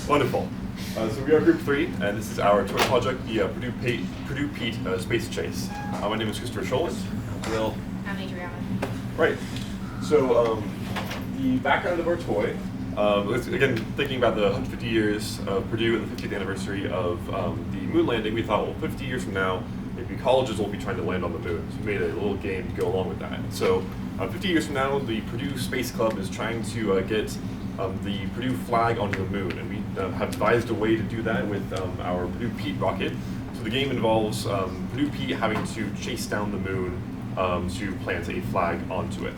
Wonderful. So we are Group 3, and this is our toy project, the Purdue Pete Space Chase. My name is Christopher Scholand. Will. I'm Adriana. Right. So the background of our toy, again, thinking about the 150 years of Purdue and the 50th anniversary of the moon landing, we thought, well, 50 years from now, maybe colleges will be trying to land on the moon. So we made a little game to go along with that. So 50 years from now, the Purdue Space Club is trying to get the Purdue flag onto the moon, and we have devised a way to do that with our Purdue Pete rocket. So the game involves Purdue Pete having to chase down the moon to plant a flag onto it.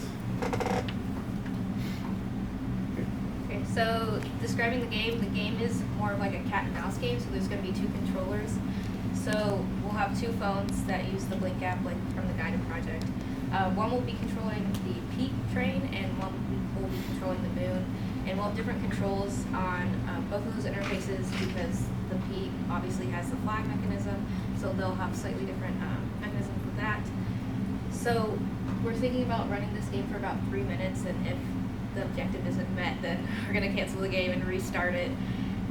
Okay, so describing the game is more of like a cat and mouse game, so there's going to be two controllers. So we'll have two phones that use the Blink app, like from the guided project. One will be controlling the Pete train, and one will be controlling the moon. And we'll have different controls on both of those interfaces because the Pete obviously has the flag mechanism, so they'll have slightly different mechanisms with that. So we're thinking about running this game for about 3 minutes, and if the objective isn't met, then we're going to cancel the game and restart it.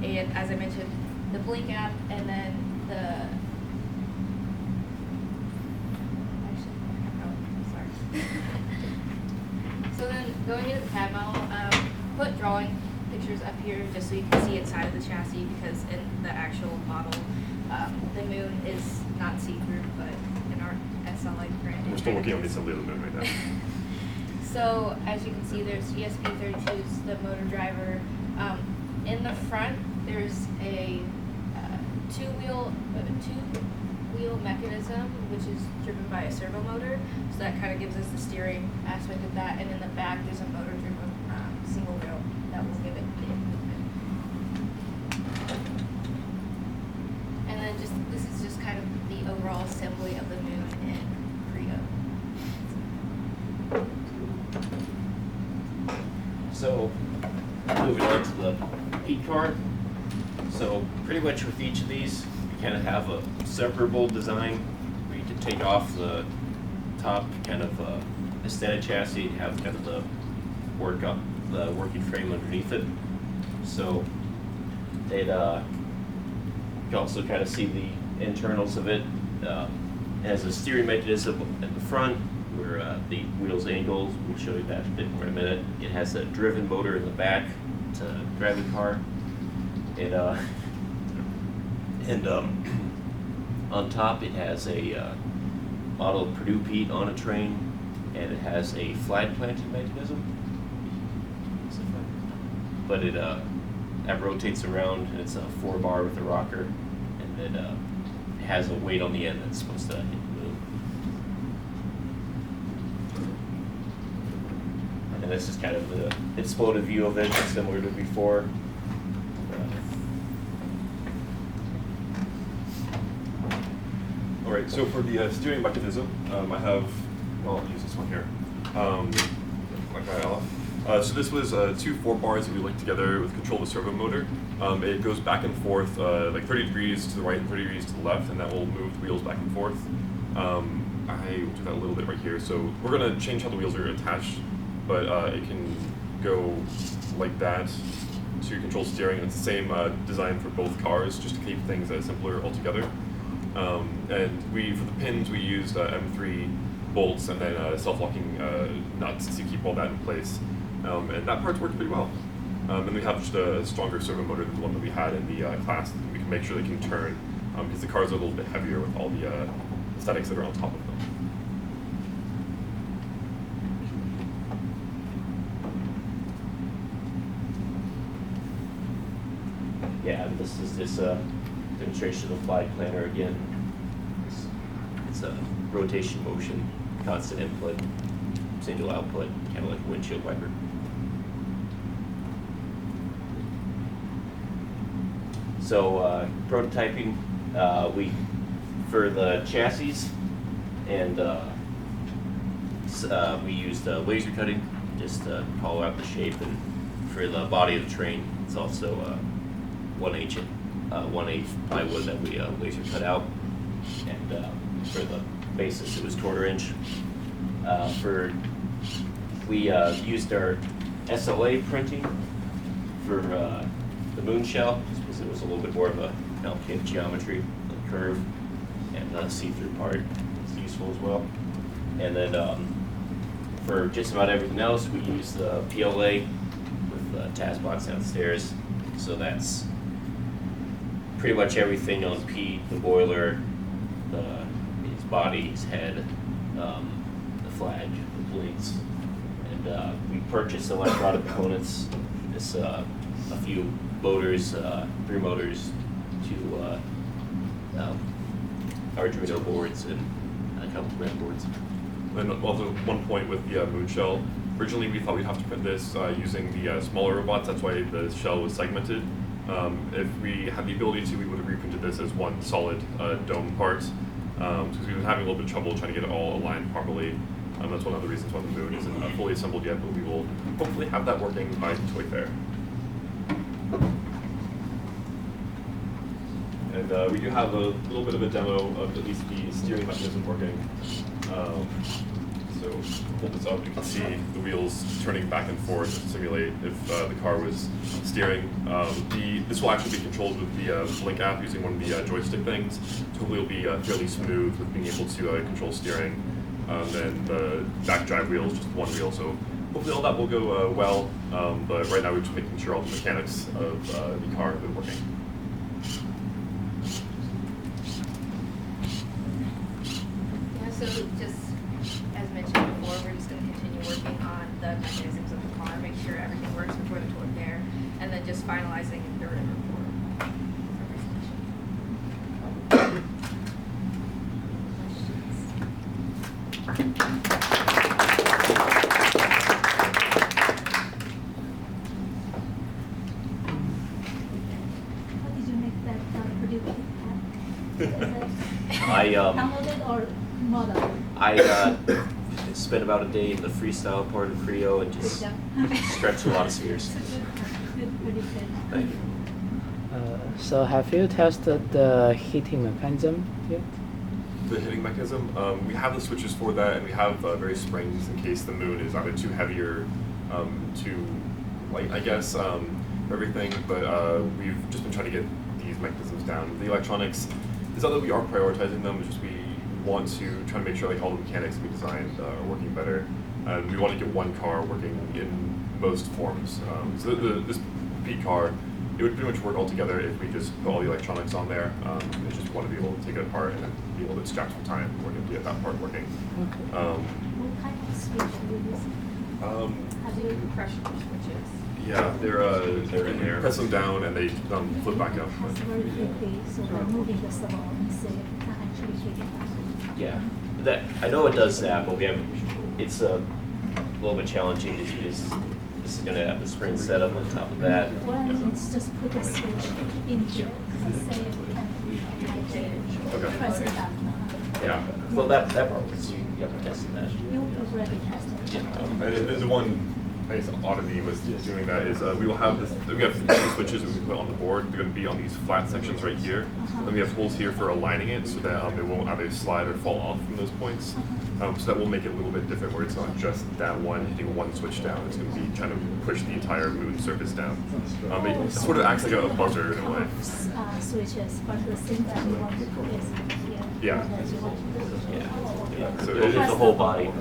And as I mentioned, the Blink app, and then so then going into the pad model, put drawing pictures up here just so you can see inside of the chassis, because in the actual model, the moon is not see-through, but in our SLI brand. We're still working on the assembly of the moon right now. So as you can see, there's ESP32's the motor driver. In the front, there's a two-wheel mechanism, which is driven by a servo motor. So that kind of gives us the steering aspect of that. And in the back, there's a motor-driven single wheel that will give it the movement. And then this is just kind of the overall assembly of the moon in Priya. So, moving on to the Pete car. So, pretty much with each of these, you kind of have a separable design where you can take off the top kind of aesthetic chassis and have kind of the working frame underneath it. So, you can also kind of see the internals of it. It has a steering mechanism at the front where the wheels angle. We'll show you that a bit more in a minute. It has a driven motor in the back to drive the car. And on top it has a model of Purdue Pete on a train, and it has a flag planting mechanism. But it rotates around, and it's a 4-bar with a rocker, and then it has a weight on the end that's supposed to hit the moon. And this is kind of the exploded view of it, similar to before. All right, so for the steering mechanism, I have, well, I'll use this one here. My guy off. So this was 2 4-bars that we linked together with control of the servo motor. It goes back and forth like 30 degrees to the right and 30 degrees to the left, and that will move the wheels back and forth. I will do that a little bit right here. So we're going to change how the wheels are attached, but it can go like that to control steering. And it's the same design for both cars, just to keep things simpler altogether. And for the pins, we used M3 bolts and then self-locking nuts to keep all that in place. And that part's worked pretty well. And we have just a stronger servo motor than the one that we had in the class. We can make sure they can turn, because the cars are a little bit heavier with all the aesthetics that are on top of them. Yeah, and this is this demonstration of the flag planner again. It's a rotation motion, constant input, single output, kind of like a windshield wiper. So prototyping, for the chassis, and we used laser cutting just to hollow out the shape, and for the body of the train, it's also 1/8 plywood that we laser cut out, and for the basis it was 1/4 inch. We used our SLA printing for the moon shell, just because it was a little bit more of a complicated geometry, the curve, and the see-through part is useful as well. And then for just about everything else, we use the PLA with the TAS box downstairs. So that's pretty much everything on Pete, the boiler, his body, his head, the flag, the blades. And we purchased electronic components, this a few motors, 3 motors, 2 Arduino boards, and a couple breadboards. And also one point with the moon shell, originally we thought we'd have to print this using the smaller robots, that's why the shell was segmented. If we had the ability to, we would have reprinted this as one solid dome part, because we've been having a little bit of trouble trying to get it all aligned properly. That's one of the reasons why the moon isn't fully assembled yet, but we will hopefully have that working by the Toy Fair. And we do have a little bit of a demo of at least the steering mechanism working. So hold this up, you can see the wheels turning back and forth to simulate if the car was steering. This will actually be controlled with the Blink app using one of the joystick things. So hopefully it'll be fairly smooth with being able to control steering. Then the back drive wheel is just one wheel, so hopefully all that will go well. But right now we're just making sure all the mechanics of the car have been working. So just as mentioned before, we're just going to continue working on the mechanisms of the car, make sure everything works before the tour fair, and then just finalizing the river for How did you make that predictive app? I Downloaded or model? I spent about a day in the freestyle part of Creo and just stretched a lot of spheres. Good prediction. Thank you. So have you tested the heating mechanism yet? The hitting mechanism, we have the switches for that, and we have various springs in case the moon is either too heavy or too light, I guess, everything. But we've just been trying to get these mechanisms down. The electronics, it's not that we are prioritizing them, it's just we want to try to make sure like all the mechanics we designed are working better. We want to get one car working in most forms. So this Pete car, it would pretty much work all together if we just put all the electronics on there. We just want to be able to take it apart and then be able to extract some time in order to get that part working. What kind of switch do you use? Have you pressure switches. Yeah, they're in there. Press them down and they flip back up. It's very quickly, so by moving the servo on the save, you can actually take it back. Yeah, that I know it does that, but it's a little bit challenging just because this is going to have the spring set up on top of that. Well, it's just put the switch in here, the save, and Okay. press it down. Yeah, well that part was you have to test that. You already tested. Yeah. The one I guess oddity was doing that is we will have this. We have two switches that we put on the board. They're going to be on these flat sections right here. Then we have holes here for aligning it so that it won't either slide or fall off from those points. So that will make it a little bit different, where it's not just that one hitting one switch down. It's going to be trying to push the entire moon surface down. It sort of acts like a buzzer in a way. Switches, but the thing that you want to put is here. Yeah. That you want to do. Yeah. So It'll hit the whole body.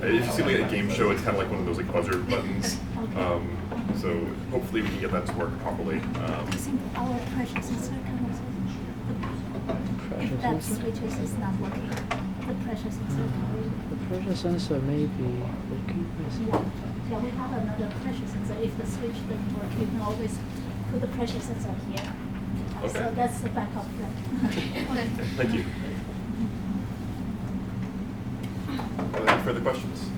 if you see like a game show, it's kind of like one of those like buzzer buttons. So hopefully we can get that to work properly. I think our pressure sensor can also. If that switches is not working, the pressure sensor can. The pressure sensor may be working. Yeah, we have another pressure sensor. If the switch doesn't work, you can always put the pressure sensor here. Okay. So that's the backup plan. Thank you. Any further questions?